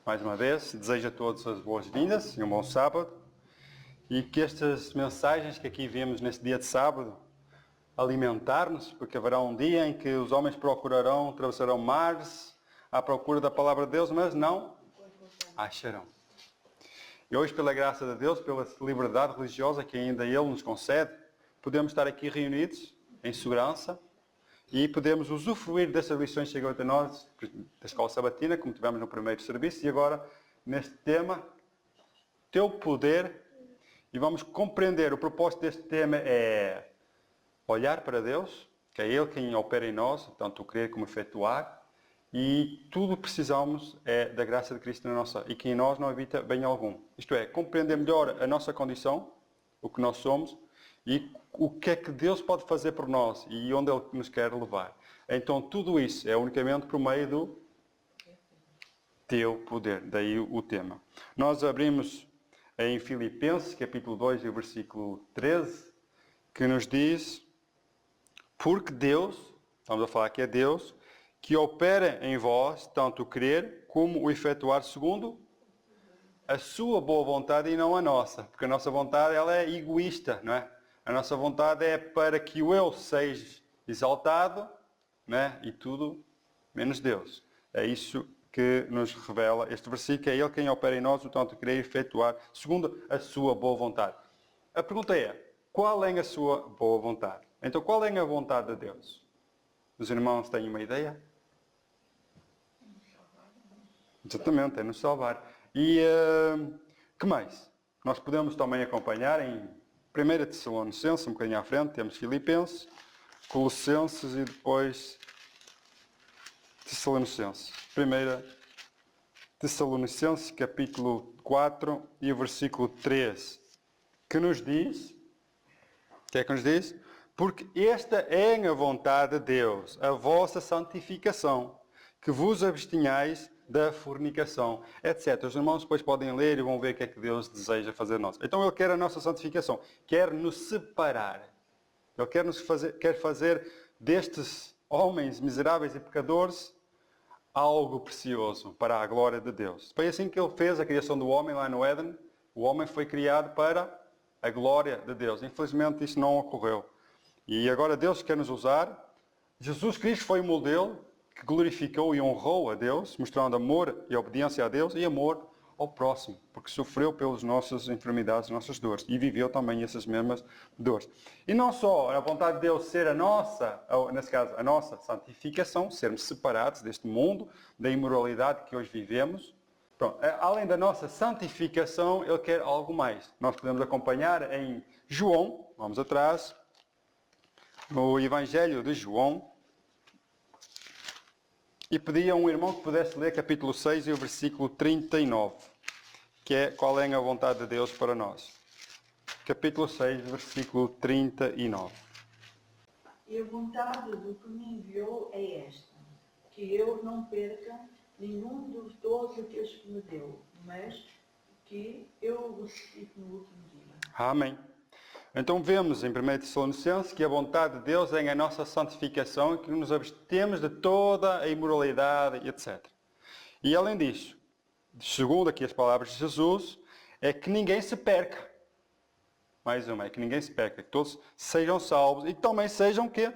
mais uma vez. Desejo a todos as boas-vindas e um bom sábado. E que estas mensagens que aqui vemos neste dia de sábado alimentar-nos, porque haverá um dia em que os homens atravessarão mares à procura da palavra de Deus, mas não acharão. E hoje, pela graça de Deus, pela liberdade religiosa que ainda Ele nos concede, podemos estar aqui reunidos em segurança e podemos usufruir dessas lições que chegam até nós, da Escola Sabatina, como tivemos no primeiro serviço, e agora neste tema, Teu Poder. E vamos compreender, o propósito deste tema é olhar para Deus, que é Ele quem opera em nós, tanto o crer como o efetuar, e tudo o que precisamos é da graça de Cristo na nossa, e que em nós não habita bem algum. Isto é, compreender melhor a nossa condição, o que nós somos, e o que é que Deus pode fazer por nós e onde Ele nos quer levar. Então tudo isso é unicamente por meio do Teu Poder, daí o tema. Nós abrimos em Filipenses, capítulo 2, e o versículo 13, que nos diz: porque Deus, estamos a falar que é Deus, que opera em vós tanto o querer como o efetuar segundo a sua boa vontade e não a nossa. Porque a nossa vontade ela é egoísta, não é? A nossa vontade é para que o eu seja exaltado, não é? E tudo menos Deus. É isso que nos revela este versículo. É Ele quem opera em nós o tanto querer e efetuar segundo a sua boa vontade. A pergunta é, qual é a sua boa vontade? Então, qual é a vontade de Deus? Os irmãos têm uma ideia? Exatamente, é nos salvar. E que mais? Nós podemos também acompanhar em 1 Tessalonicenses, um bocadinho à frente, temos Filipenses, Colossenses e depois Tessalonicenses. 1 Tessalonicenses, capítulo 4 e o versículo 3, que nos diz, o que é que nos diz? Porque esta é a vontade de Deus, a vossa santificação, que vos abstenhais da fornicação, etc. Os irmãos depois podem ler e vão ver o que é que Deus deseja fazer nós. Então Ele quer a nossa santificação, quer nos separar. Ele quer fazer destes homens miseráveis e pecadores algo precioso para a glória de Deus. Foi assim que Ele fez a criação do homem lá no Éden. O homem foi criado para a glória de Deus. Infelizmente isso não ocorreu. E agora Deus quer nos usar. Jesus Cristo foi o modelo que glorificou e honrou a Deus, mostrando amor e obediência a Deus e amor ao próximo, porque sofreu pelas nossas enfermidades, nossas dores, e viveu também essas mesmas dores. E não só a vontade de Deus ser a nossa, ou, nesse caso, a nossa santificação, sermos separados deste mundo, da imoralidade que hoje vivemos. Pronto, além da nossa santificação, Ele quer algo mais. Nós podemos acompanhar em João, vamos atrás, no Evangelho de João, e pedi a um irmão que pudesse ler capítulo 6 e o versículo 39, que é qual é a vontade de Deus para nós. Capítulo 6, versículo 39. E a vontade do que me enviou é esta, que eu não perca nenhum dos 12 aqueles que me deu, mas que eu o ressuscite no último dia. Amém. Então vemos em 1 Tessalonicenses que a vontade de Deus é a nossa santificação e que nos abstemos de toda a imoralidade, etc. E além disso, segundo aqui as palavras de Jesus, é que ninguém se perca. Mais uma, é que ninguém se perca, que todos sejam salvos e que também sejam quê?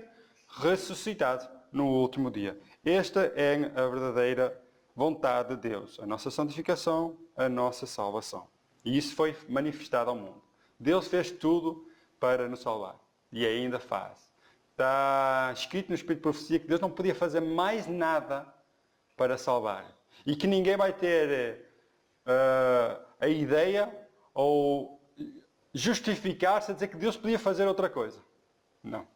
Ressuscitados no último dia. Esta é a verdadeira vontade de Deus, a nossa santificação, a nossa salvação. E isso foi manifestado ao mundo. Deus fez tudo para nos salvar. E ainda faz. Está escrito no Espírito de Profecia que Deus não podia fazer mais nada para salvar. E que ninguém vai ter a ideia ou justificar-se a dizer que Deus podia fazer outra coisa. Não.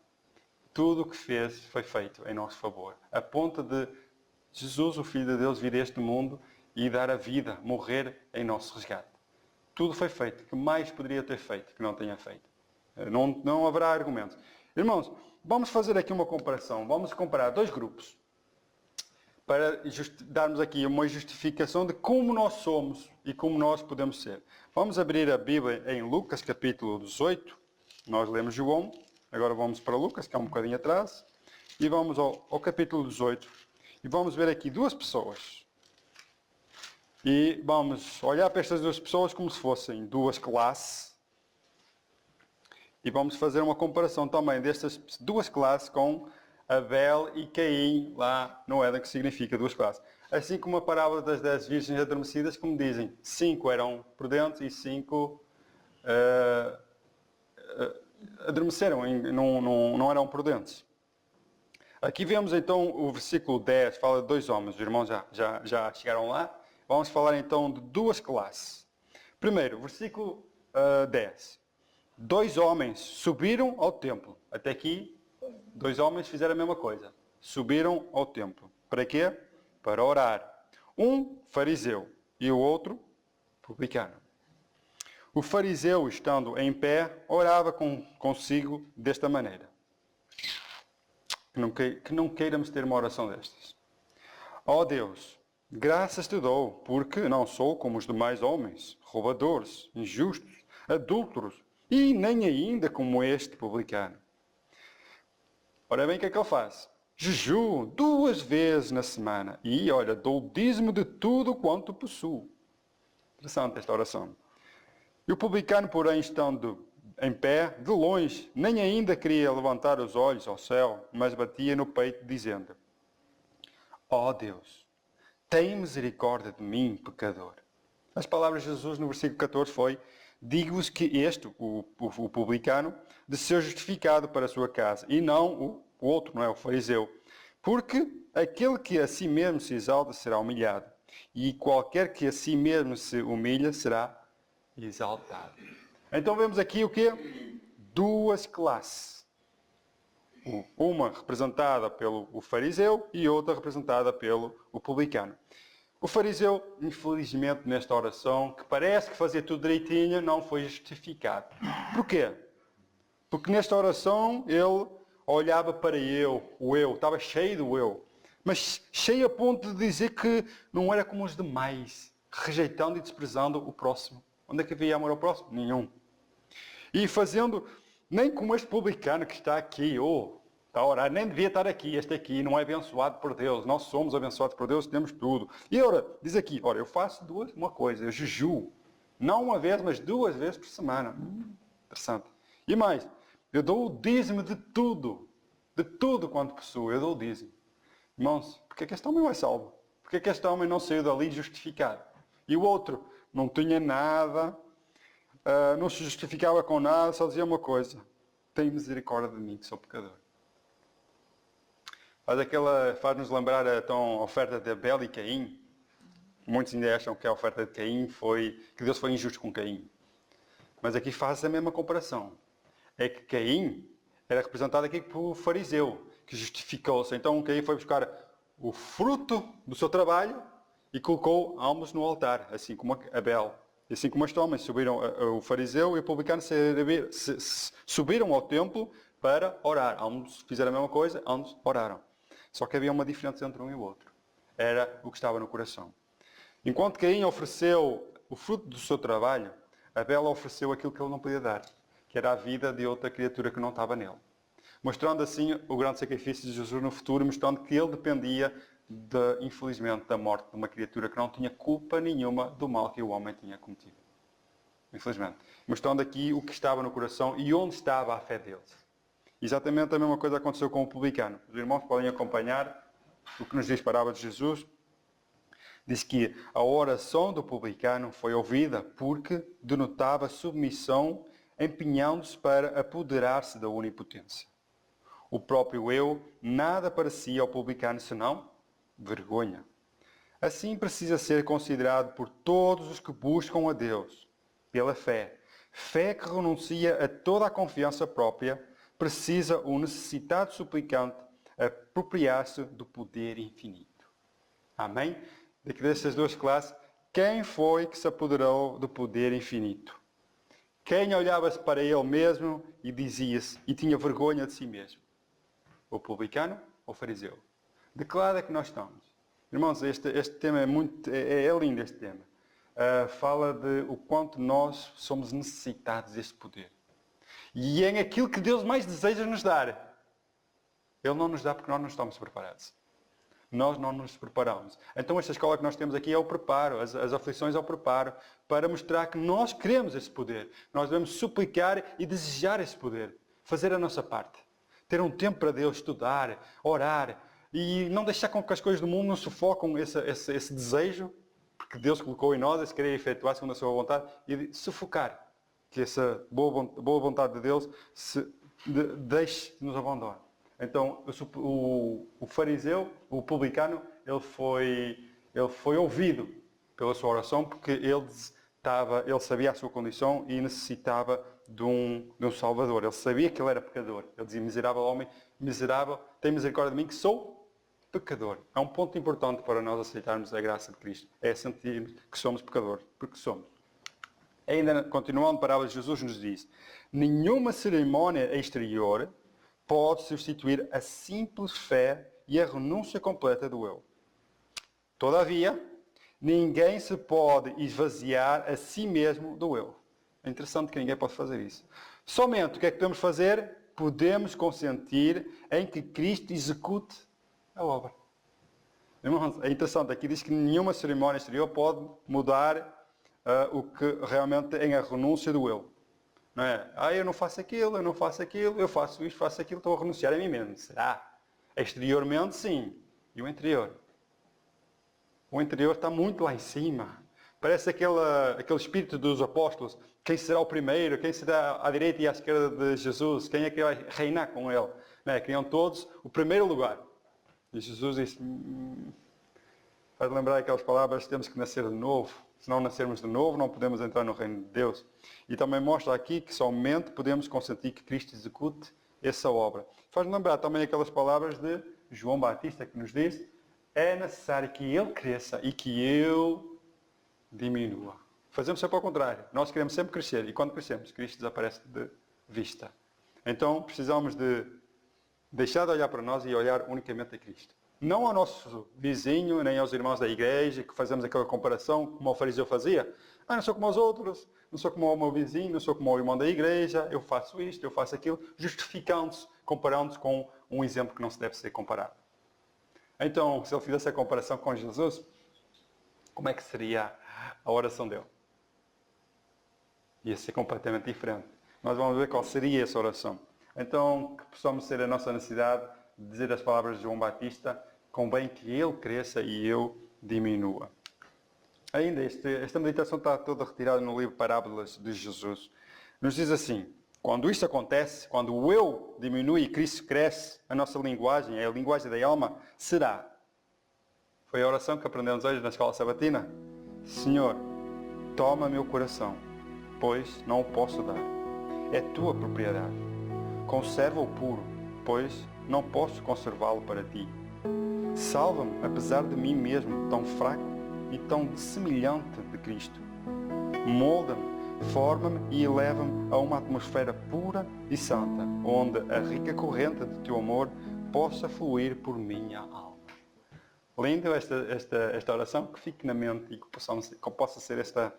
Tudo o que fez foi feito em nosso favor. A ponto de Jesus, o Filho de Deus, vir a este mundo e dar a vida, morrer em nosso resgate. Tudo foi feito. O que mais poderia ter feito que não tenha feito? Não haverá argumentos. Irmãos, vamos fazer aqui uma comparação. Vamos comparar dois grupos para darmos aqui uma justificação de como nós somos e como nós podemos ser. Vamos abrir a Bíblia em Lucas, capítulo 18. Nós lemos João. Agora vamos para Lucas, que é um bocadinho atrás. E vamos ao capítulo 18. E vamos ver aqui duas pessoas. E vamos olhar para estas duas pessoas como se fossem duas classes. E vamos fazer uma comparação também destas duas classes com Abel e Caim lá no Éden, que significa duas classes. Assim como a parábola das 10 virgens adormecidas, como dizem, 5 eram prudentes e 5 adormeceram, não eram prudentes. Aqui vemos então o versículo 10, fala de dois homens, os irmãos já chegaram lá. Vamos falar então de duas classes. Primeiro, versículo 10. Dois homens subiram ao templo. Até aqui, dois homens fizeram a mesma coisa. Subiram ao templo. Para quê? Para orar. Um fariseu e o outro publicano. O fariseu, estando em pé, orava consigo desta maneira. Que não queiramos ter uma oração destas. Ó Deus, graças te dou, porque não sou como os demais homens, roubadores, injustos, adúlteros, e nem ainda como este publicano. Ora bem, o que é que ele faz? Jejuo 2 vezes na semana e, olha, dou o dízimo de tudo quanto possuo. Interessante esta oração. E o publicano, porém, estando em pé, de longe, nem ainda queria levantar os olhos ao céu, mas batia no peito, dizendo: ó Deus, tem misericórdia de mim, pecador. As palavras de Jesus no versículo 14 foi: digo-vos que este, o publicano, de ser justificado para a sua casa, e não o outro, não é? O fariseu. Porque aquele que a si mesmo se exalta será humilhado, e qualquer que a si mesmo se humilha será exaltado. Então vemos aqui o quê? Duas classes. Uma representada pelo fariseu e outra representada pelo publicano. O fariseu, infelizmente, nesta oração, que parece que fazia tudo direitinho, não foi justificado. Porquê? Porque nesta oração ele olhava para o eu, estava cheio do eu. Mas cheio a ponto de dizer que não era como os demais, rejeitando e desprezando o próximo. Onde é que havia amor ao próximo? Nenhum. E fazendo, nem como este publicano que está aqui, está a orar, nem devia estar aqui, este aqui não é abençoado por Deus, nós somos abençoados por Deus, temos tudo. E ora, diz aqui, eu faço uma coisa, eu jejuo, não uma vez, mas 2 vezes por semana. Interessante. E mais, eu dou o dízimo de tudo quanto possuo, eu dou o dízimo. Irmãos, porque é que este homem não é salvo? Porque é que este homem não saiu dali justificado? E o outro não tinha nada, não se justificava com nada, só dizia uma coisa: tem misericórdia de mim, que sou pecador. Faz-nos lembrar a oferta de Abel e Caim. Muitos ainda acham que a oferta de Caim que Deus foi injusto com Caim. Mas aqui faz a mesma comparação. É que Caim era representado aqui pelo fariseu, que justificou-se. Então Caim foi buscar o fruto do seu trabalho e colocou ambos no altar, assim como Abel. Assim como este homem subiram, o fariseu e o publicano subiram ao templo para orar. Ambos fizeram a mesma coisa, ambos oraram. Só que havia uma diferença entre um e o outro. Era o que estava no coração. Enquanto Caim ofereceu o fruto do seu trabalho, Abel ofereceu aquilo que ele não podia dar, que era a vida de outra criatura que não estava nele. Mostrando assim o grande sacrifício de Jesus no futuro, mostrando que ele dependia, infelizmente, da morte de uma criatura que não tinha culpa nenhuma do mal que o homem tinha cometido. Infelizmente. Mostrando aqui o que estava no coração e onde estava a fé deles. Exatamente a mesma coisa aconteceu com o publicano. Os irmãos podem acompanhar o que nos diz a parábola de Jesus. Diz que a oração do publicano foi ouvida porque denotava submissão, empenhando-se para apoderar-se da onipotência. O próprio eu nada parecia ao publicano senão vergonha. Assim precisa ser considerado por todos os que buscam a Deus, pela fé. Fé que renuncia a toda a confiança própria, precisa o necessitado suplicante apropriar-se do poder infinito. Amém? Destas duas classes, quem foi que se apoderou do poder infinito? Quem olhava-se para ele mesmo e dizia-se, e tinha vergonha de si mesmo? O publicano ou o fariseu? De que lado é que nós estamos? Irmãos, este tema é lindo, este tema. Fala de o quanto nós somos necessitados deste poder. E é aquilo que Deus mais deseja nos dar. Ele não nos dá porque nós não estamos preparados. nós não nos preparamos. Então esta escola que nós temos aqui é o preparo, as aflições é o preparo, para mostrar que nós queremos esse poder. Nós devemos suplicar e desejar esse poder. Fazer a nossa parte. Ter um tempo para Deus, estudar, orar e não deixar com que as coisas do mundo nos sufocam esse desejo, porque Deus colocou em nós, esse querer efetuar segundo a sua vontade, e sufocar que essa boa vontade de Deus deixe de nos abandonar. Então o fariseu, o publicano, ele foi ouvido pela sua oração, porque ele sabia a sua condição e necessitava de um Salvador. Ele sabia que ele era pecador. Ele dizia: miserável homem, miserável, tem misericórdia de mim que sou pecador. É um ponto importante para nós aceitarmos a graça de Cristo. É sentirmos que somos pecadores, porque somos. Ainda continuando, a parábola de Jesus nos diz: nenhuma cerimónia exterior pode substituir a simples fé e a renúncia completa do eu. Todavia, ninguém se pode esvaziar a si mesmo do eu. É interessante que ninguém pode fazer isso. Somente o que é que podemos fazer? Podemos consentir em que Cristo execute a obra. É interessante, aqui diz que nenhuma cerimónia exterior pode mudar o que realmente é a renúncia do eu. Não é? Eu não faço aquilo, eu faço isto, faço aquilo, estou a renunciar a mim mesmo. Será? Exteriormente, sim. E o interior? O interior está muito lá em cima. Parece aquele espírito dos apóstolos. Quem será o primeiro? Quem será à direita e à esquerda de Jesus? Quem é que vai reinar com ele? Não é? Queriam todos o primeiro lugar. E Jesus disse: faz lembrar aquelas palavras: temos que nascer de novo. Se não nascermos de novo, não podemos entrar no reino de Deus. E também mostra aqui que somente podemos consentir que Cristo execute essa obra. Faz lembrar também aquelas palavras de João Batista, que nos diz: é necessário que Ele cresça e que eu diminua. Fazemos sempre ao contrário. Nós queremos sempre crescer. E quando crescemos, Cristo desaparece de vista. Então precisamos de deixar de olhar para nós e olhar unicamente a Cristo. Não ao nosso vizinho, nem aos irmãos da igreja, que fazemos aquela comparação, como o fariseu fazia. Não sou como os outros, não sou como o meu vizinho, não sou como o irmão da igreja, eu faço isto, eu faço aquilo, justificando-se, comparando-se com um exemplo que não se deve ser comparado. Então, se ele fizesse a comparação com Jesus, como é que seria a oração dele? Ia ser completamente diferente. Nós vamos ver qual seria essa oração. Então, que possamos ser a nossa necessidade de dizer as palavras de João Batista: convém que ele cresça e eu diminua. Ainda, esta meditação está toda retirada no livro Parábolas de Jesus. Nos diz assim: quando isto acontece, quando o eu diminui e Cristo cresce, a nossa linguagem, a linguagem da alma, será. Foi a oração que aprendemos hoje na escola sabatina. Senhor, toma meu coração, pois não o posso dar. É tua propriedade. Conserva-o puro, pois não posso conservá-lo para ti. Salva-me, apesar de mim mesmo, tão fraco e tão semelhante de Cristo. Molda-me, forma-me e eleva-me a uma atmosfera pura e santa, onde a rica corrente de teu amor possa fluir por minha alma. Lindo esta oração, que fique na mente e que possa ser esta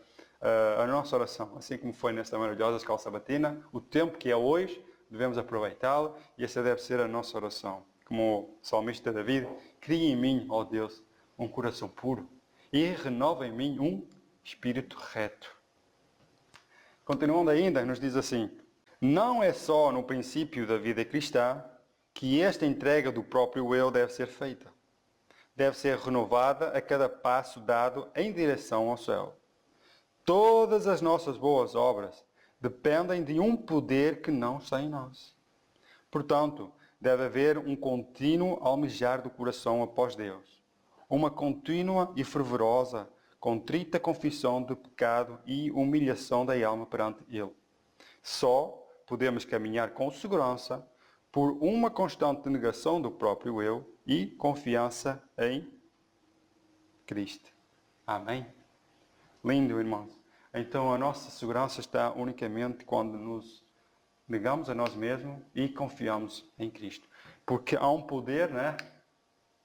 a nossa oração, assim como foi nesta maravilhosa escola sabatina. O tempo que é hoje, devemos aproveitá-lo e essa deve ser a nossa oração. Como o salmista David: cria em mim, ó Deus, um coração puro e renova em mim um espírito reto. Continuando ainda, nos diz assim: não é só no princípio da vida cristã que esta entrega do próprio eu deve ser feita. Deve ser renovada a cada passo dado em direção ao céu. Todas as nossas boas obras dependem de um poder que não está em nós. Portanto, deve haver um contínuo almejar do coração após Deus. Uma contínua e fervorosa, contrita confissão de pecado e humilhação da alma perante Ele. Só podemos caminhar com segurança por uma constante negação do próprio eu e confiança em Cristo. Amém? Lindo, irmãos. Então a nossa segurança está unicamente quando nos negamos a nós mesmos e confiamos em Cristo. Porque há um poder, né?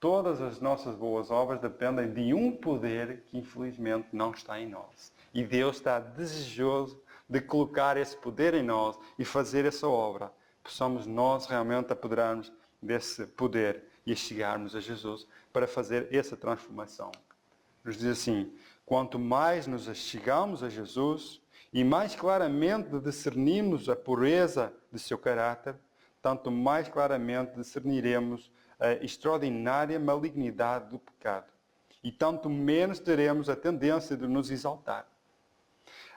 Todas as nossas boas obras dependem de um poder que infelizmente não está em nós. E Deus está desejoso de colocar esse poder em nós e fazer essa obra. Possamos nós realmente apoderarmos desse poder. e a chegarmos a Jesus para fazer essa transformação. Nos diz assim, quanto mais nos chegamos a Jesus e mais claramente discernimos a pureza de seu caráter, tanto mais claramente discerniremos a extraordinária malignidade do pecado. E tanto menos teremos a tendência de nos exaltar.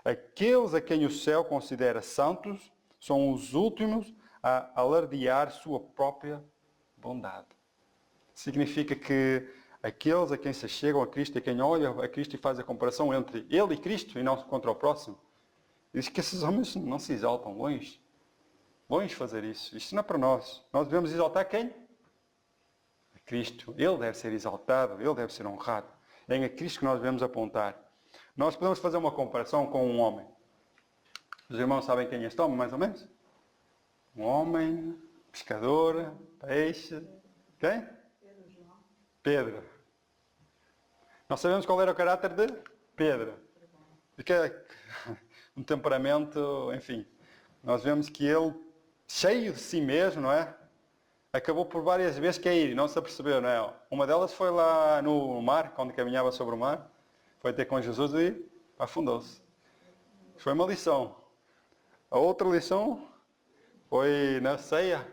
Aqueles a quem o céu considera santos são os últimos a alardear sua própria bondade. Significa que aqueles a quem se chegam a Cristo, a quem olha a Cristo e faz a comparação entre Ele e Cristo e não contra o próximo, diz que esses homens não se exaltam, longe. Longe de fazer isso. Isto não é para nós. Nós devemos exaltar quem? A Cristo. Ele deve ser exaltado, Ele deve ser honrado. É em a Cristo que nós devemos apontar. Nós podemos fazer uma comparação com um homem. Os irmãos sabem quem é este homem, mais ou menos? Um homem, pescador, peixe. Quem? Pedro. Nós sabemos qual era o caráter de Pedro. Porque é um temperamento, enfim. Nós vemos que ele, cheio de si mesmo, não é? Acabou por várias vezes cair e não se apercebeu, não é? Uma delas foi lá no mar, quando caminhava sobre o mar. Foi ter com Jesus e afundou-se. Foi uma lição. A outra lição foi na ceia.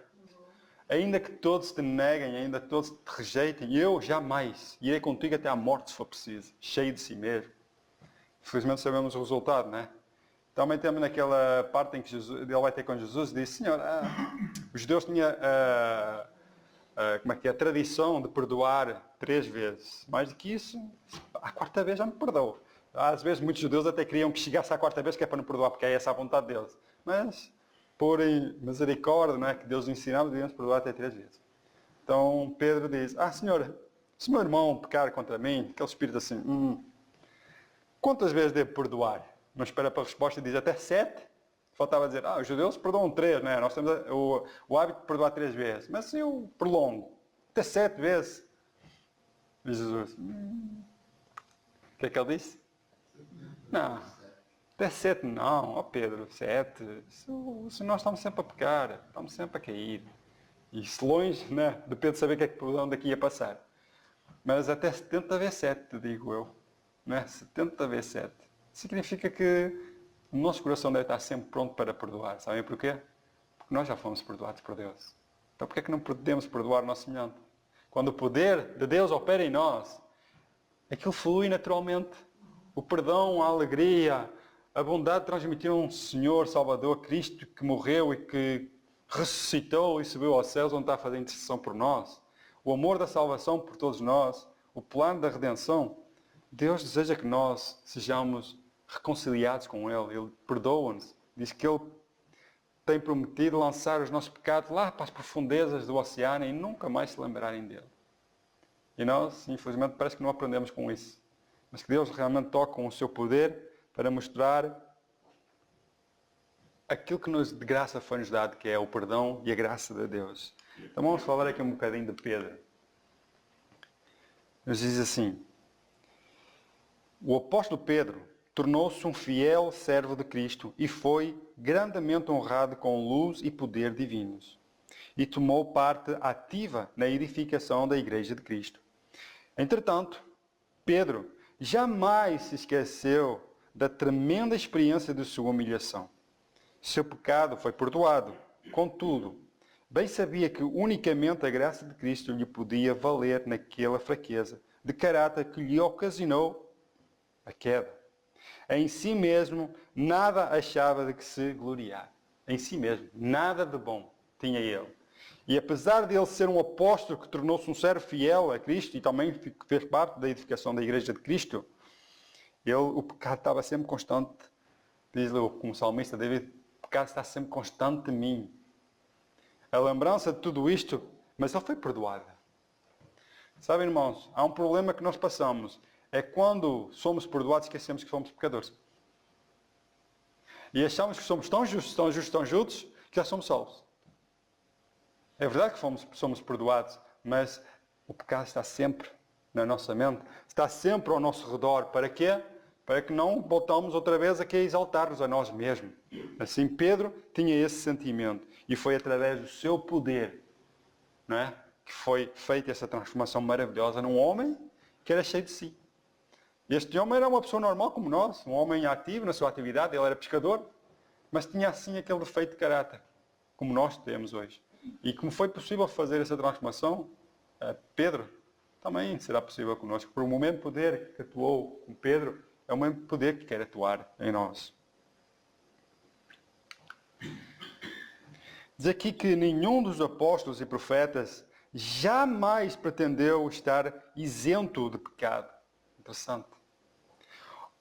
Ainda que todos te neguem, ainda que todos te rejeitem, eu jamais irei contigo até à morte se for preciso. Cheio de si mesmo. Infelizmente sabemos o resultado, não é? Também temos naquela parte em que ele vai ter com Jesus e diz, Senhor, os judeus tinham a tradição de perdoar 3 vezes. Mais do que isso, a 4ª vez já me perdoou. Às vezes muitos judeus até queriam que chegasse à 4ª vez, que é para não perdoar, porque é essa a vontade deles. Mas, por misericórdia, não é, que Deus ensinava, devemos perdoar até 3 vezes. Então Pedro diz, Senhor, se meu irmão pecar contra mim, aquele espírito assim, quantas vezes devo perdoar? Não espera para a resposta e diz até 7. Faltava dizer, os judeus perdoam 3, não é? Nós temos o hábito de perdoar 3 vezes. Mas se eu prolongo até 7 vezes, diz Jesus, o que é que ele disse? Não, até 7 não, Pedro, 7. Se nós estamos sempre a pecar, estamos sempre a cair. E se longe, né, de Pedro saber por onde aqui ia passar. Mas até 70 vezes 7, digo eu. Né? 70 vezes 7. Significa que o nosso coração deve estar sempre pronto para perdoar. Sabem porquê? Porque nós já fomos perdoados por Deus. Então porquê é que não podemos perdoar o nosso semelhante? Quando o poder de Deus opera em nós, aquilo flui naturalmente. O perdão, a alegria, a bondade de transmitir um Senhor Salvador, Cristo, que morreu e que ressuscitou e subiu aos céus, onde está a fazer intercessão por nós. O amor da salvação por todos nós. O plano da redenção. Deus deseja que nós sejamos reconciliados com Ele. Ele perdoa-nos. Diz que Ele tem prometido lançar os nossos pecados lá para as profundezas do oceano e nunca mais se lembrarem dele. E nós, infelizmente, parece que não aprendemos com isso. Mas que Deus realmente toca com o seu poder para mostrar aquilo que de graça foi-nos dado, que é o perdão e a graça de Deus. Então vamos falar aqui um bocadinho de Pedro. Nos diz assim, o apóstolo Pedro tornou-se um fiel servo de Cristo e foi grandemente honrado com luz e poder divinos. E tomou parte ativa na edificação da Igreja de Cristo. Entretanto, Pedro jamais se esqueceu da tremenda experiência de sua humilhação. Seu pecado foi perdoado. Contudo, bem sabia que unicamente a graça de Cristo lhe podia valer naquela fraqueza de caráter que lhe ocasionou a queda. Em si mesmo, nada achava de que se gloriar. Em si mesmo, nada de bom tinha ele. E apesar de ele ser um apóstolo que tornou-se um servo fiel a Cristo e também fez parte da edificação da Igreja de Cristo, o pecado estava sempre constante. Diz-lhe como salmista David, o pecado está sempre constante em mim. A lembrança de tudo isto, mas ele foi perdoado. Sabem, irmãos, há um problema que nós passamos. É quando somos perdoados, esquecemos que somos pecadores. E achamos que somos tão justos, tão justos, tão justos, que já somos salvos. É verdade que somos perdoados, mas o pecado está sempre na nossa mente, está sempre ao nosso redor. Para quê? Para que não voltamos outra vez a exaltar-nos a nós mesmos. Assim, Pedro tinha esse sentimento. E foi através do seu poder, não é, que foi feita essa transformação maravilhosa num homem que era cheio de si. Este homem era uma pessoa normal como nós, um homem ativo na sua atividade, ele era pescador, mas tinha assim aquele defeito de caráter, como nós temos hoje. E como foi possível fazer essa transformação, Pedro também será possível conosco. Por um mesmo poder que atuou com Pedro, é o mesmo poder que quer atuar em nós. Diz aqui que nenhum dos apóstolos e profetas jamais pretendeu estar isento de pecado. Interessante.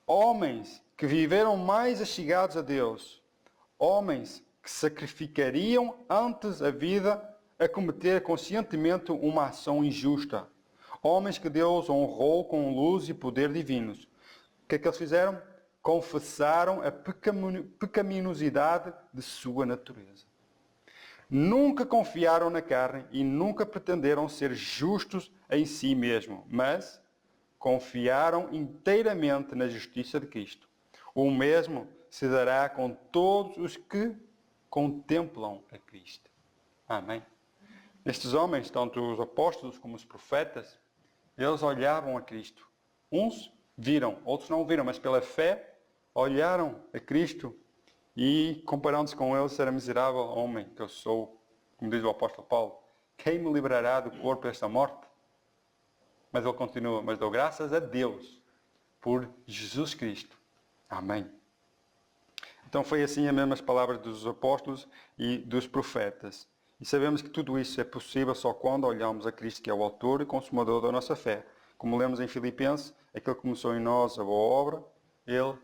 Homens que viveram mais achegados a Deus, homens que sacrificariam antes a vida a cometer conscientemente uma ação injusta, homens que Deus honrou com luz e poder divinos. O que é que eles fizeram? Confessaram a pecaminosidade de sua natureza. Nunca confiaram na carne e nunca pretenderam ser justos em si mesmo, mas confiaram inteiramente na justiça de Cristo. O mesmo se dará com todos os que contemplam a Cristo. Amém? Estes homens, tanto os apóstolos como os profetas, eles olhavam a Cristo. Uns viram, outros não viram, mas pela fé olharam a Cristo e, comparando-se com eles, era miserável homem que eu sou, como diz o apóstolo Paulo. Quem me livrará do corpo desta morte? Mas ele continua, mas dou graças a Deus por Jesus Cristo. Amém. Então foi assim as mesmas palavras dos apóstolos e dos profetas. E sabemos que tudo isso é possível só quando olhamos a Cristo, que é o autor e consumador da nossa fé. Como lemos em Filipenses, aquele que começou em nós a boa obra, ele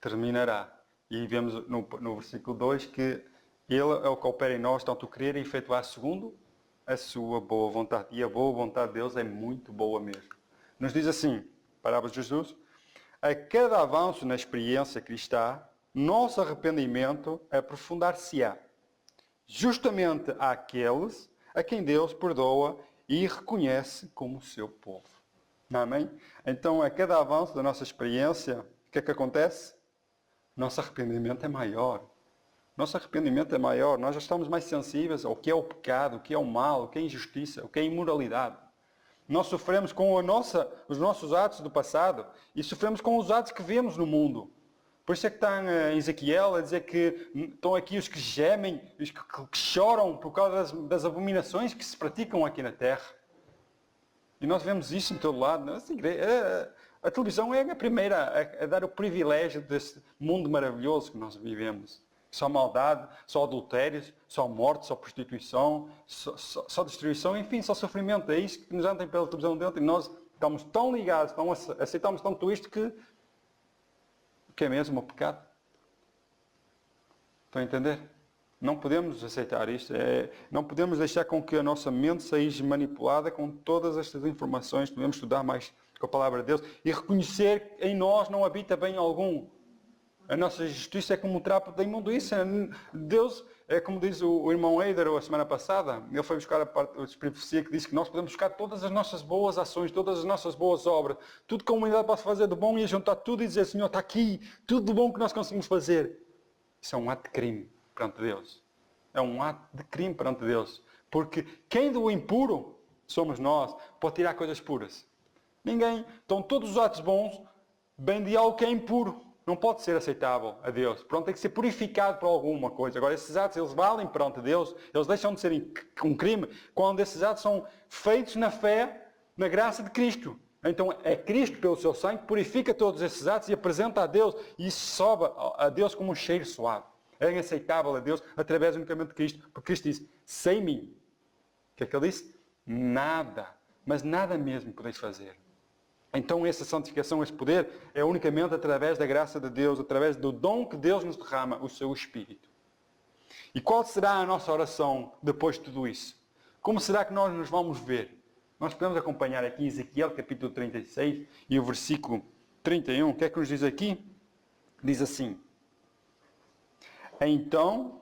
terminará. E vemos no versículo 2 que ele é o que opera em nós, tanto querer e efetuar segundo a sua boa vontade. E a boa vontade de Deus é muito boa mesmo. Nos diz assim, parábolas de Jesus, a cada avanço na experiência cristã, nosso arrependimento aprofundar-se-á. Justamente àqueles a quem Deus perdoa e reconhece como seu povo. Amém? Então, a cada avanço da nossa experiência, o que é que acontece? Nosso arrependimento é maior. Nosso arrependimento é maior. Nós já estamos mais sensíveis ao que é o pecado, o que é o mal, o que é a injustiça, o que é a imoralidade. Nós sofremos com os nossos atos do passado e sofremos com os atos que vemos no mundo. Por isso é que está em Ezequiel a dizer que estão aqui os que gemem, os que choram por causa das abominações que se praticam aqui na terra. E nós vemos isso em todo lado. A televisão é a primeira a dar o privilégio desse mundo maravilhoso que nós vivemos. Só maldade, só adultérios, só morte, só prostituição, só destruição, enfim, só sofrimento. É isso que nos andam pela televisão dentro e nós estamos tão ligados, aceitamos tanto isto que é mesmo o pecado. Estão a entender? Não podemos aceitar isto. Não podemos deixar com que a nossa mente seja manipulada com todas estas informações. Devemos estudar mais com a palavra de Deus e reconhecer que em nós não habita bem algum. A nossa justiça é como um trapo da imundícia. Deus, é como diz o irmão Eider a semana passada, ele foi buscar a parte da profecia que diz que nós podemos buscar todas as nossas boas ações, todas as nossas boas obras, tudo que a humanidade possa fazer de bom e juntar tudo e dizer, Senhor, está aqui, tudo de bom que nós conseguimos fazer. Isso é um ato de crime perante Deus. É um ato de crime perante Deus. Porque quem do impuro somos nós, pode tirar coisas puras. Ninguém. Então todos os atos bons vêm de algo que é impuro. Não pode ser aceitável a Deus. Pronto, tem que ser purificado por alguma coisa. Agora, esses atos, eles valem perante Deus. Eles deixam de ser um crime quando esses atos são feitos na fé, na graça de Cristo. Então, é Cristo, pelo seu sangue, que purifica todos esses atos e apresenta a Deus. E isso sobe a Deus como um cheiro suave. É aceitável a Deus através unicamente de Cristo. Porque Cristo disse, sem mim. O que é que ele disse? Nada. Mas nada mesmo podeis fazer. Então essa santificação, esse poder, é unicamente através da graça de Deus, através do dom que Deus nos derrama, o seu Espírito. E qual será a nossa oração depois de tudo isso? Como será que nós nos vamos ver? Nós podemos acompanhar aqui Ezequiel, capítulo 36, e o versículo 31. O que é que nos diz aqui? Diz assim, então,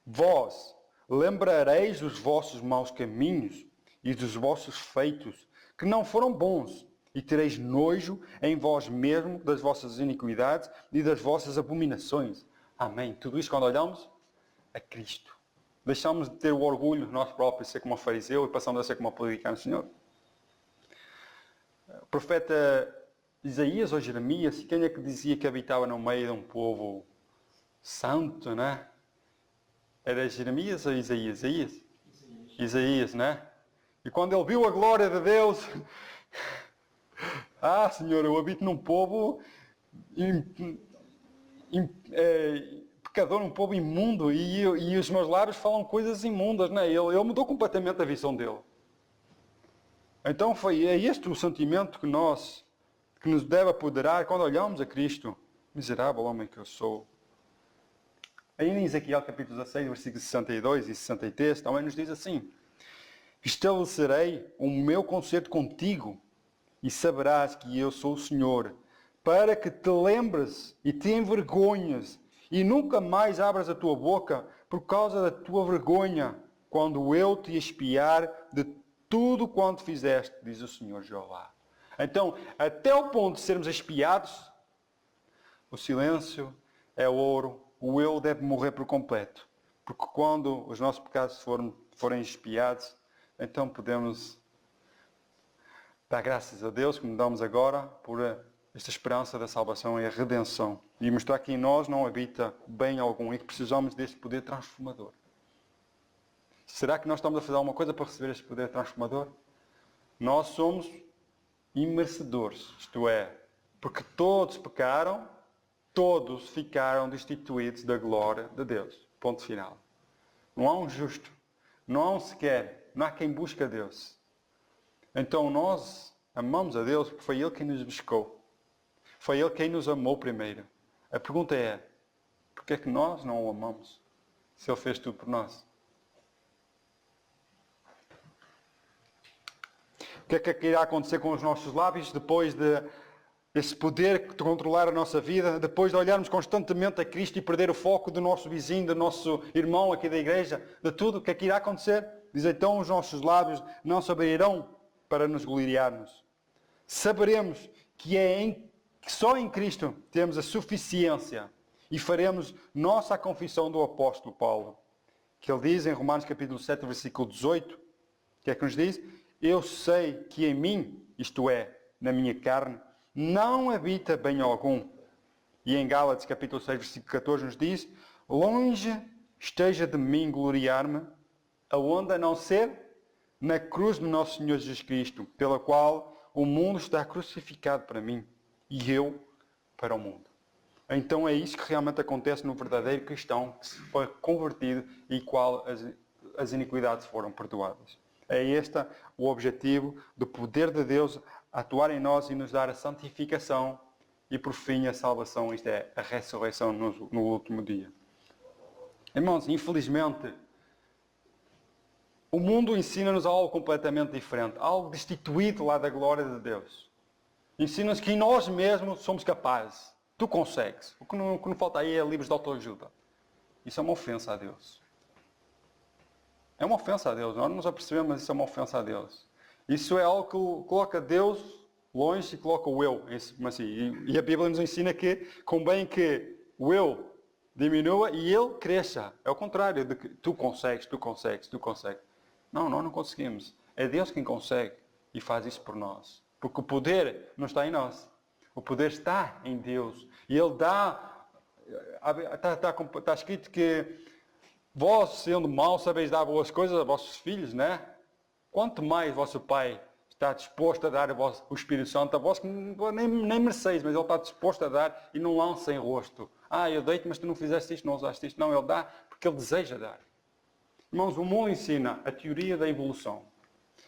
vós lembrareis dos vossos maus caminhos e dos vossos feitos, que não foram bons, e tereis nojo em vós mesmo das vossas iniquidades e das vossas abominações. Amém. Tudo isso quando olhamos a Cristo. Deixamos de ter o orgulho de nós próprios de ser como um fariseu e passamos a ser como um publicano, Senhor. O profeta Isaías ou Jeremias, quem é que dizia que habitava no meio de um povo santo, né? Era Jeremias ou Isaías? Isaías, né? E quando ele viu a glória de Deus, Senhor, eu habito num povo pecador, um povo imundo, e os meus lábios falam coisas imundas, né? Ele mudou completamente a visão dele. Então é este o sentimento que nos deve apoderar quando olhamos a Cristo. Miserável homem que eu sou. Aí em Ezequiel capítulo 16, versículos 62 e 63, também nos diz assim: estabelecerei o meu concerto contigo e saberás que eu sou o Senhor, para que te lembres e te envergonhes e nunca mais abras a tua boca por causa da tua vergonha, quando eu te expiar de tudo quanto fizeste, diz o Senhor Jeová. Então, até o ponto de sermos expiados, o silêncio é ouro, o eu deve morrer por completo. Porque quando os nossos pecados forem expiados, então podemos dar graças a Deus, como damos agora, por esta esperança da salvação e a redenção. E mostrar que em nós não habita bem algum e que precisamos deste poder transformador. Será que nós estamos a fazer alguma coisa para receber este poder transformador? Nós somos imerecedores, isto é, porque todos pecaram, todos ficaram destituídos da glória de Deus. Ponto final. Não há um justo, não há um sequer, não há quem busque a Deus. Então nós amamos a Deus porque foi Ele quem nos buscou. Foi Ele quem nos amou primeiro. A pergunta é, porque é que nós não o amamos? Se Ele fez tudo por nós. O que é que irá acontecer com os nossos lábios depois desse poder de controlar a nossa vida, depois de olharmos constantemente a Cristo e perder o foco do nosso vizinho, do nosso irmão aqui da igreja, de tudo? O que é que irá acontecer? Diz então, os nossos lábios não se abrirão para nos gloriarmos. Saberemos que só em Cristo temos a suficiência e faremos nossa confissão do apóstolo Paulo, que ele diz em Romanos capítulo 7, versículo 18, o que é que nos diz? Eu sei que em mim, isto é, na minha carne, não habita bem algum. E em Gálatas capítulo 6, versículo 14 nos diz, longe esteja de mim gloriar-me, aonde a não ser na cruz do nosso Senhor Jesus Cristo, pela qual o mundo está crucificado para mim e eu para o mundo. Então é isso que realmente acontece no verdadeiro cristão que se foi convertido e qual as iniquidades foram perdoadas. É este o objetivo do poder de Deus atuar em nós e nos dar a santificação e por fim a salvação, isto é, a ressurreição no último dia. Irmãos, infelizmente, o mundo ensina-nos algo completamente diferente, algo destituído lá da glória de Deus. Ensina-nos que nós mesmos somos capazes. Tu consegues. O que não falta aí é livros de autoajuda. Isso é uma ofensa a Deus. É uma ofensa a Deus. Nós não nos apercebemos, mas isso é uma ofensa a Deus. Isso é algo que coloca Deus longe e coloca o eu. E a Bíblia nos ensina que convém que o eu diminua e ele cresça. É o contrário de que tu consegues. Não, nós não conseguimos. É Deus quem consegue e faz isso por nós. Porque o poder não está em nós. O poder está em Deus. E Ele dá... Está escrito que vós, sendo maus, sabeis dar boas coisas a vossos filhos, né? Quanto mais vosso Pai está disposto a dar o Espírito Santo a vós, que nem mereceis, mas Ele está disposto a dar e não lança em rosto. Eu dei-te, mas tu não fizeste isto, não usaste isto. Não, Ele dá porque Ele deseja dar. Irmãos, o mundo ensina a teoria da evolução.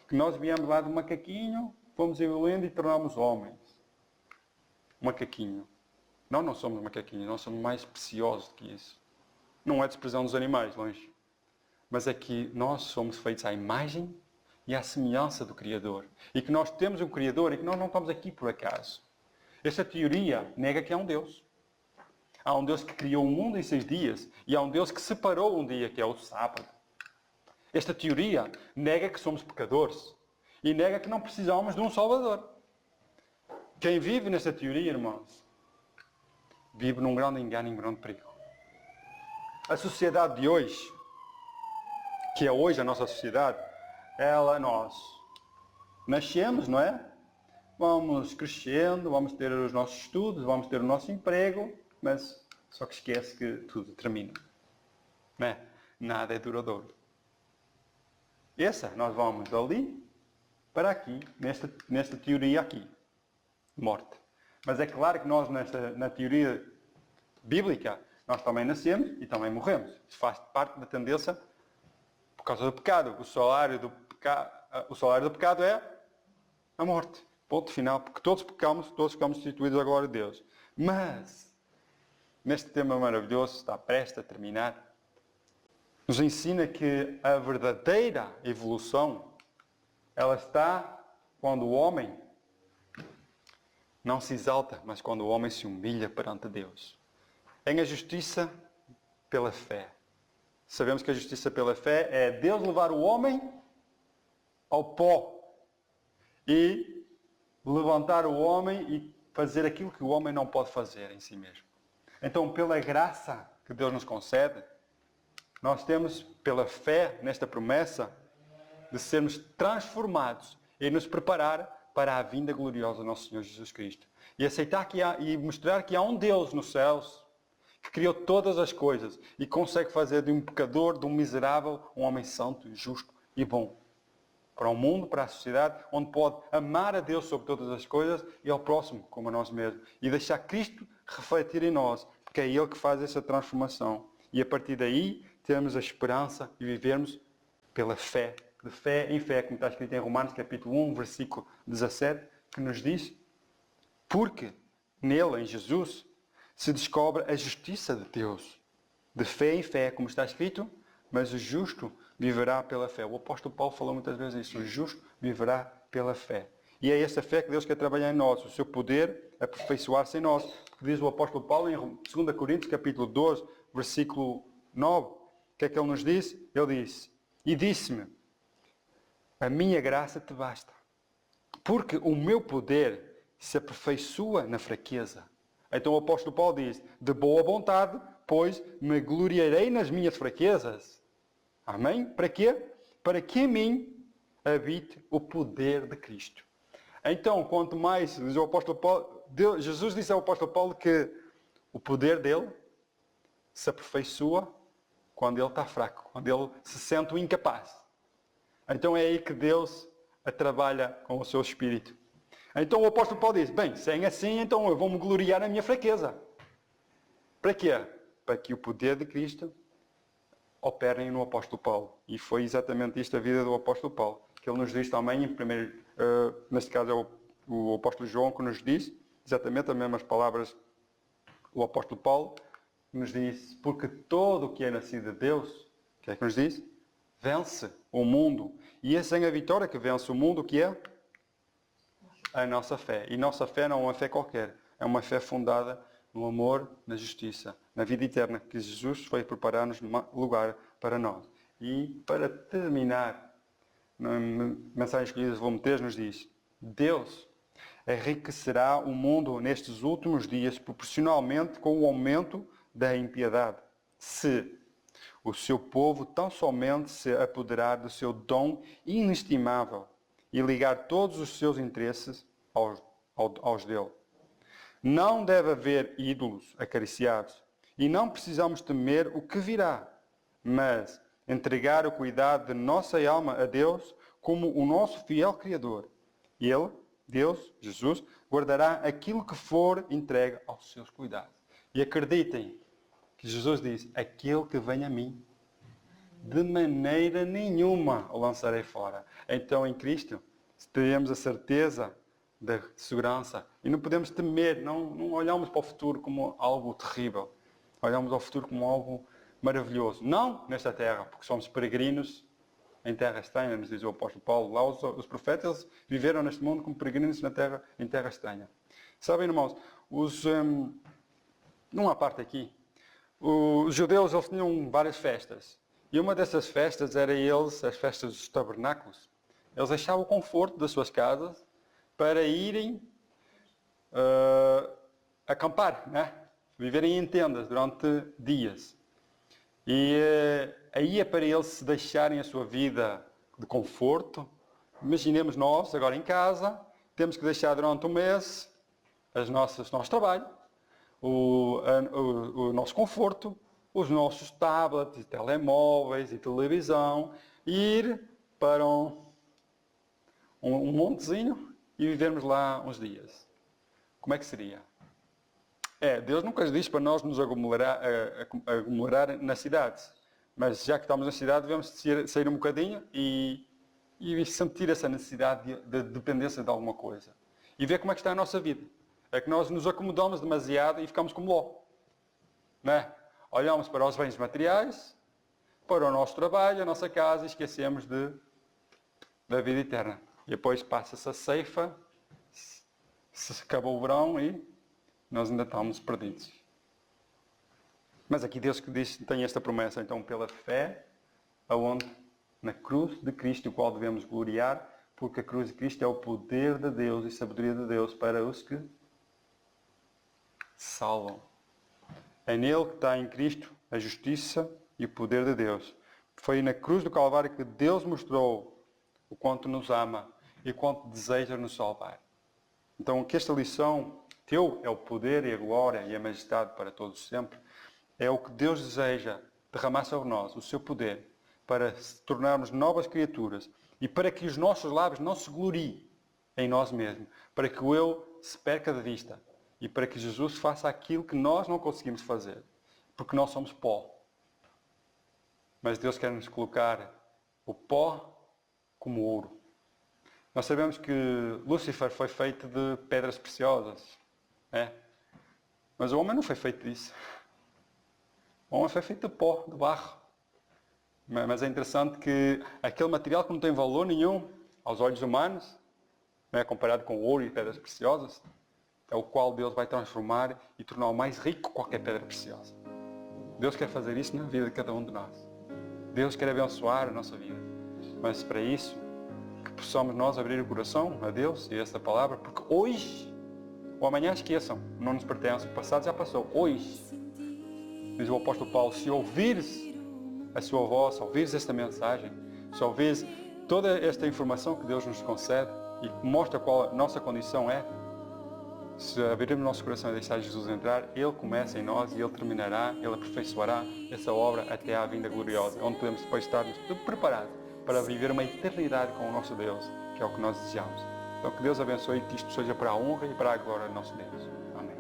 Que nós viemos lá do macaquinho, fomos evoluindo e tornamos homens. Macaquinho. Nós não somos macaquinhos, nós somos mais preciosos do que isso. Não é desprezando os animais, longe. Mas é que nós somos feitos à imagem e à semelhança do Criador. E que nós temos um Criador e que nós não estamos aqui por acaso. Esta teoria nega que há um Deus. Há um Deus que criou o mundo em 6 dias e há um Deus que separou um dia, que é o sábado. Esta teoria nega que somos pecadores e nega que não precisamos de um Salvador. Quem vive nesta teoria, irmãos, vive num grande engano e num grande perigo. A sociedade de hoje que é hoje a nossa sociedade, nós nascemos, não é? Vamos crescendo, vamos ter os nossos estudos, vamos ter o nosso emprego, mas só que esquece que tudo termina. Não é? Nada é duradouro. Nós vamos dali para aqui, nesta teoria aqui. Morte. Mas é claro que nós, na teoria bíblica, nós também nascemos e também morremos. Isso faz parte da tendência por causa do pecado. O salário do pecado é a morte. Ponto final. Porque todos pecamos, todos ficamos instituídos à glória de Deus. Mas, neste tema maravilhoso, está prestes a terminar, nos ensina que a verdadeira evolução, ela está quando o homem não se exalta, mas quando o homem se humilha perante Deus. Em a justiça pela fé. Sabemos que a justiça pela fé é Deus levar o homem ao pó e levantar o homem e fazer aquilo que o homem não pode fazer em si mesmo. Então, pela graça que Deus nos concede, nós temos, pela fé nesta promessa, de sermos transformados e nos preparar para a vinda gloriosa do nosso Senhor Jesus Cristo. E aceitar e mostrar que há um Deus nos céus que criou todas as coisas e consegue fazer de um pecador, de um miserável, um homem santo, justo e bom. Para o mundo, para a sociedade, onde pode amar a Deus sobre todas as coisas e ao próximo como a nós mesmos. E deixar Cristo refletir em nós, porque é Ele que faz essa transformação. E a partir daí, termos a esperança e vivermos pela fé. De fé em fé, como está escrito em Romanos capítulo 1, versículo 17, que nos diz: porque nele, em Jesus, se descobre a justiça de Deus. De fé em fé, como está escrito, mas o justo viverá pela fé. O apóstolo Paulo falou muitas vezes isso: o justo viverá pela fé. E é essa fé que Deus quer trabalhar em nós, o seu poder aperfeiçoar-se em nós. Porque diz o apóstolo Paulo em 2 Coríntios capítulo 12, versículo 9, o que é que ele nos disse? Ele disse: e disse-me, a minha graça te basta, porque o meu poder se aperfeiçoa na fraqueza. Então o apóstolo Paulo diz: de boa vontade, pois me gloriarei nas minhas fraquezas. Amém? Para quê? Para que em mim habite o poder de Cristo. Então, quanto mais, diz o apóstolo Paulo, Jesus disse ao apóstolo Paulo que o poder dele se aperfeiçoa quando ele está fraco, quando ele se sente incapaz. Então é aí que Deus a trabalha com o seu Espírito. Então o apóstolo Paulo diz: bem, se é assim, então eu vou-me gloriar na minha fraqueza. Para quê? Para que o poder de Cristo opere no apóstolo Paulo. E foi exatamente isto a vida do apóstolo Paulo. Que ele nos diz também, neste caso é o apóstolo João que nos diz, exatamente as mesmas palavras o apóstolo Paulo, que nos diz: porque todo o que é nascido de Deus, o que é que nos diz? Vence o mundo. E essa é a vitória que vence o mundo, que é a nossa fé. E nossa fé não é uma fé qualquer. É uma fé fundada no amor, na justiça, na vida eterna, que Jesus foi preparar-nos lugar para nós. E para terminar, na mensagem escolhida de volume 3 nos diz: Deus enriquecerá o mundo nestes últimos dias proporcionalmente com o aumento da impiedade, se o seu povo tão somente se apoderar do seu dom inestimável e ligar todos os seus interesses aos dele. Não deve haver ídolos acariciados e não precisamos temer o que virá, mas entregar o cuidado de nossa alma a Deus como o nosso fiel Criador. Ele, Deus, Jesus, guardará aquilo que for entregue aos seus cuidados. E acreditem que Jesus diz: aquele que vem a mim, de maneira nenhuma o lançarei fora. Então em Cristo teremos a certeza da segurança e não podemos temer, não olhamos para o futuro como algo terrível. Olhamos ao futuro como algo maravilhoso. Não nesta terra, porque somos peregrinos em terra estranha, nos diz o apóstolo Paulo. Lá os profetas eles viveram neste mundo como peregrinos em terra estranha. Sabem, irmãos, numa parte aqui, os judeus eles tinham várias festas. E uma dessas festas era as festas dos tabernáculos. Eles deixavam o conforto das suas casas para irem acampar, né? Viverem em tendas durante dias. E aí é para eles se deixarem a sua vida de conforto. Imaginemos nós, agora em casa, temos que deixar durante um mês o nosso trabalho, o nosso conforto, os nossos tablets, e telemóveis e televisão, e ir para um montezinho e vivermos lá uns dias. Como é que seria? Deus nunca diz para nós nos aglomerar nas cidades. Mas já que estamos na cidade, devemos sair um bocadinho e sentir essa necessidade de dependência de alguma coisa. E ver como é que está a nossa vida. É que nós nos acomodamos demasiado e ficamos como Ló. Não é? Olhamos para os bens materiais, para o nosso trabalho, a nossa casa e esquecemos da vida eterna. E depois passa-se a ceifa, se acabou o verão e nós ainda estamos perdidos. Mas aqui Deus que diz, tem esta promessa, então, pela fé, aonde? Na cruz de Cristo, o qual devemos gloriar, porque a cruz de Cristo é o poder de Deus e sabedoria de Deus para os que salvam. É nele que está em Cristo a justiça e o poder de Deus. Foi na cruz do Calvário que Deus mostrou o quanto nos ama e o quanto deseja nos salvar. Então, que esta lição, teu é o poder e a glória e a majestade para todos sempre, é o que Deus deseja derramar sobre nós, o seu poder, para se tornarmos novas criaturas e para que os nossos lábios não se gloriem em nós mesmos, para que o eu se perca de vista e para que Jesus faça aquilo que nós não conseguimos fazer, porque nós somos pó. Mas Deus quer nos colocar o pó como ouro. Nós sabemos que Lúcifer foi feito de pedras preciosas, mas o homem não foi feito disso. O homem foi feito de pó, de barro. Mas é interessante que aquele material que não tem valor nenhum aos olhos humanos, comparado com ouro e pedras preciosas, é o qual Deus vai transformar e tornar mais rico que qualquer pedra preciosa. Deus quer fazer isso na vida de cada um de nós. Deus quer abençoar a nossa vida. Mas para isso, que possamos nós abrir o coração a Deus e a esta palavra, porque hoje, ou amanhã esqueçam, não nos pertence, o passado já passou. Hoje, diz o apóstolo Paulo, se ouvires a sua voz, se ouvires esta mensagem, se ouvires toda esta informação que Deus nos concede e que mostra qual a nossa condição é, se abrirmos o nosso coração e deixar Jesus entrar, Ele começa em nós e Ele terminará, Ele aperfeiçoará essa obra até à vinda gloriosa, onde podemos depois estar preparados para viver uma eternidade com o nosso Deus, que é o que nós desejamos. Então que Deus abençoe e que isto seja para a honra e para a glória do nosso Deus. Amém.